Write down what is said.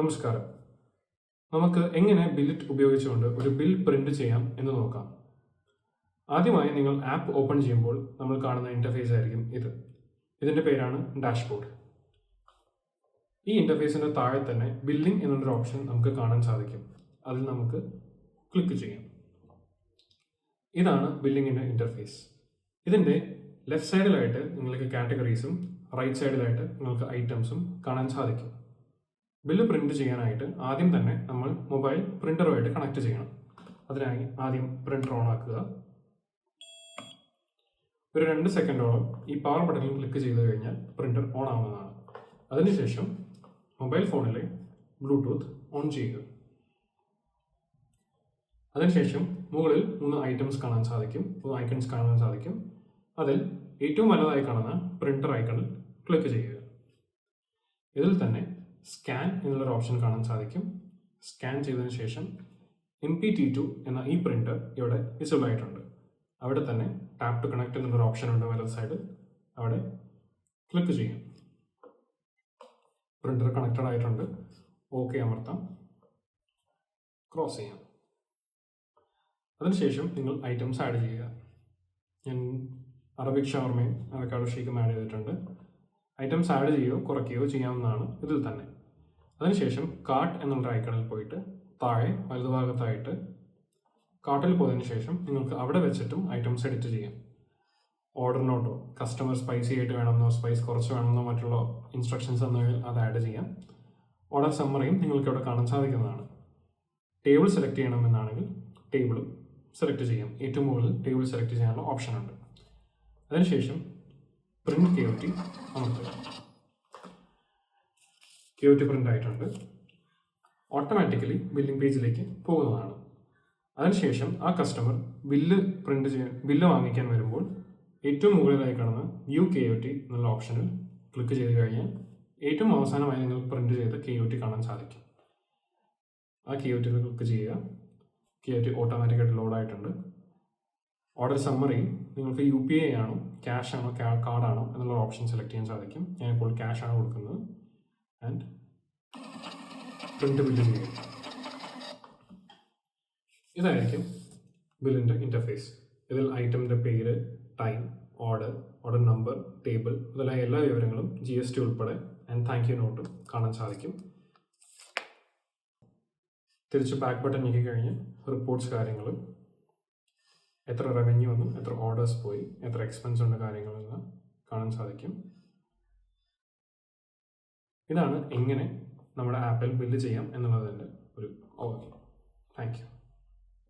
നമസ്കാരം. നമുക്ക് എങ്ങനെ ബില്ലിറ്റ് ഉപയോഗിച്ചുകൊണ്ട് ഒരു ബിൽ പ്രിന്റ് ചെയ്യാം എന്ന് നോക്കാം. ആദ്യമായി നിങ്ങൾ ആപ്പ് ഓപ്പൺ ചെയ്യുമ്പോൾ നമ്മൾ കാണുന്ന ഇന്റർഫേസ് ആയിരിക്കും ഇത്. ഇതിന്റെ പേരാണ് ഡാഷ്ബോർഡ്. ഈ ഇന്റർഫേസിന്റെ താഴെ തന്നെ ബില്ലിംഗ് എന്നുള്ളൊരു ഓപ്ഷൻ നമുക്ക് കാണാൻ സാധിക്കും. അതിൽ നമുക്ക് ക്ലിക്ക് ചെയ്യാം. ഇതാണ് ബില്ലിങ്ങിന്റെ ഇന്റർഫേസ്. ഇതിന്റെ ലെഫ്റ്റ് സൈഡിലായിട്ട് നിങ്ങൾക്ക് കാറ്റഗറീസും റൈറ്റ് സൈഡിലായിട്ട് നിങ്ങൾക്ക് ഐറ്റംസും കാണാൻ സാധിക്കും. ബില്ല് പ്രിന്റ് ചെയ്യാനായിട്ട് ആദ്യം തന്നെ നമ്മൾ മൊബൈൽ പ്രിന്ററുമായിട്ട് കണക്ട് ചെയ്യണം. അതിനായി ആദ്യം പ്രിന്റർ ഓൺ ആക്കുക. ഒരു 2 സെക്കൻഡോളം ഈ പവർ ബട്ടണിൽ ക്ലിക്ക് ചെയ്ത് കഴിഞ്ഞാൽ പ്രിന്റർ ഓൺ ആവുന്നതാണ്. അതിനുശേഷം മൊബൈൽ ഫോണിലെ ബ്ലൂടൂത്ത് ഓൺ ചെയ്യുക. അതിനുശേഷം മുകളിൽ 3 ഐക്കൺസ് കാണാൻ സാധിക്കും. അതിൽ ഏറ്റവും വലുതായി കാണുന്ന പ്രിന്റർ ഐക്കണിൽ ക്ലിക്ക് ചെയ്യുക. ഇതിൽ തന്നെ സ്കാൻ എന്നുള്ളൊരു ഓപ്ഷൻ കാണാൻ സാധിക്കും. സ്കാൻ ചെയ്തതിന് ശേഷം MP2 എന്ന ഈ പ്രിന്റർ ഇവിടെ വിസിബിൾ ആയിട്ടുണ്ട്. അവിടെ തന്നെ ടാപ്പ് ടു കണക്ട് എന്നുള്ളൊരു ഓപ്ഷൻ ഉണ്ട് വലത് സൈഡിൽ. അവിടെ ക്ലിക്ക് ചെയ്യാം. പ്രിന്റർ കണക്റ്റഡ് ആയിട്ടുണ്ട്. ഓക്കെ അമർത്താം. ക്രോസ് ചെയ്യാം. അതിനുശേഷം നിങ്ങൾ ഐറ്റംസ് ആഡ് ചെയ്യുക. ഞാൻ അറബിക് ഷവർമയും അവക്കാഡോ ഷേക്കും ആഡ് ചെയ്തിട്ടുണ്ട്. ഐറ്റംസ് ആഡ് ചെയ്യുകയോ കുറയ്ക്കുകയോ ചെയ്യാവുന്നതാണ് ഇതിൽ തന്നെ. അതിനുശേഷം കാർട്ട് എന്നുള്ള ഐക്കണിൽ പോയിട്ട് താഴെ വലതുഭാഗത്തായിട്ട് കാർട്ടിൽ പോയതിനു ശേഷം നിങ്ങൾക്ക് അവിടെ വെച്ചിട്ടും ഐറ്റംസ് എഡിറ്റ് ചെയ്യാം. ഓർഡർ നോട്ടോ, കസ്റ്റമർ സ്പൈസി ആയിട്ട് വേണമെന്നോ സ്പൈസ് കുറച്ച് വേണമെന്നോ മറ്റുള്ള ഇൻസ്ട്രക്ഷൻസ് എന്നെങ്കിൽ അത് ആഡ് ചെയ്യാം. ഓർഡർ സമ്മറിയും നിങ്ങൾക്ക് ഇവിടെ കാണാൻ സാധിക്കുന്നതാണ്. ടേബിൾ സെലക്ട് ചെയ്യണമെന്നാണെങ്കിൽ ടേബിളും സെലക്ട് ചെയ്യാം. ഏറ്റവും മുകളിൽ ടേബിൾ സെലക്ട് ചെയ്യാനുള്ള ഓപ്ഷൻ ഉണ്ട്. അതിനുശേഷം പ്രിന്റ് KOT അമർത്തുക. KOT പ്രിന്റ് ആയിട്ടുണ്ട്. ഓട്ടോമാറ്റിക്കലി ബില്ലിംഗ് പേജിലേക്ക് പോകുന്നതാണ്. അതിനുശേഷം ആ കസ്റ്റമർ ബില്ല് വാങ്ങിക്കാൻ വരുമ്പോൾ ഏറ്റവും മുകളിലായി കാണുന്ന വ്യൂ KOT എന്നുള്ള ഓപ്ഷനിൽ ക്ലിക്ക് ചെയ്ത് കഴിഞ്ഞാൽ ഏറ്റവും അവസാനമായി നിങ്ങൾ പ്രിന്റ് ചെയ്ത KOT കാണാൻ സാധിക്കും. ആ KOT ക്ലിക്ക് ചെയ്യുക. KOT ഓട്ടോമാറ്റിക്കായിട്ട് ലോഡ് ആയിട്ടുണ്ട്. ഓർഡർ സമ്മറിയിൽ നിങ്ങൾക്ക് UPI ആണോ ക്യാഷ് ആണോ കാർഡാണോ എന്നുള്ള ഓപ്ഷൻ സെലക്ട് ചെയ്യാൻ സാധിക്കും. ഞാനിപ്പോൾ ക്യാഷ് ആണ് കൊടുക്കുന്നത്. ആൻഡ് പ്രിന്റ് ബില്ല് ചെയ്യുക. ഇതായിരിക്കും ബില്ലിൻ്റെ ഇൻ്റർഫേസ്. ഇതിൽ ഐറ്റമിൻ്റെ പേര്, ടൈം, ഓർഡർ നമ്പർ, ടേബിൾ മുതലായ എല്ലാ വിവരങ്ങളും GST ഉൾപ്പെടെ ആൻഡ് താങ്ക് യു നോട്ടും കാണാൻ സാധിക്കും. തിരിച്ച് ബാക്ക് ബട്ടൺ ഞെക്കി കഴിഞ്ഞ് റിപ്പോർട്ട്സ് കാര്യങ്ങളും എത്ര റവന്യൂ വന്നു, എത്ര ഓർഡേഴ്സ് പോയി, എത്ര എക്സ്പെൻസ് ഉണ്ട് കാര്യങ്ങളെല്ലാം കാണാൻ സാധിക്കും. ഇതാണ് എങ്ങനെ നമ്മുടെ ആപ്പിൽ ബില്ല് ചെയ്യാം എന്നുള്ളതിൻ്റെ ഒരു ഓവർവ്യൂ. Thank you.